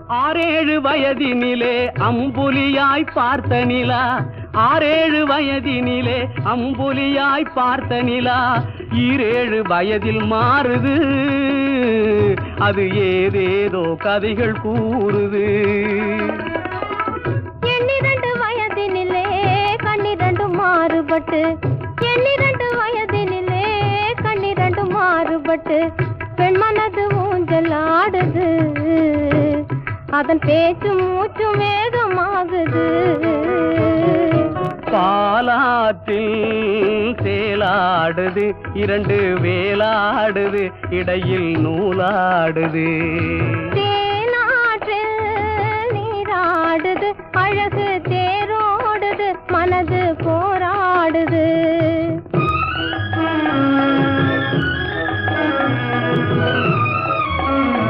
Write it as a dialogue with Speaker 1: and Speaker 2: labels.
Speaker 1: ஆறேழு வயதினிலே அம்புலியாய் பார்த்த நிலா, ஆறேழு வயதினிலே அம்புலியாய் பார்த்த நிலா, ஈரேழு வயதில் மாறுது, அது ஏதேதோ கதைகள் கூறுது.
Speaker 2: எண்ணிரண்டு வயதினிலே கண்ணிரண்டு மாறுபட்டு, எண்ணிரண்டு வயதினிலே கண்ணிரண்டு மாறுபட்டு, பெண் மனது ஊஞ்சல் ஆடுது, அதன் பேச்சு மூச்சு வேகமாகுது.
Speaker 1: பாலாற்றில் சேலாடுது, இரண்டு வேலாடுது, இடையில் நூலாடுது.
Speaker 2: தேனாற்றில் நீராடுது, அழகு தேரோடுது, மனது போராடுது.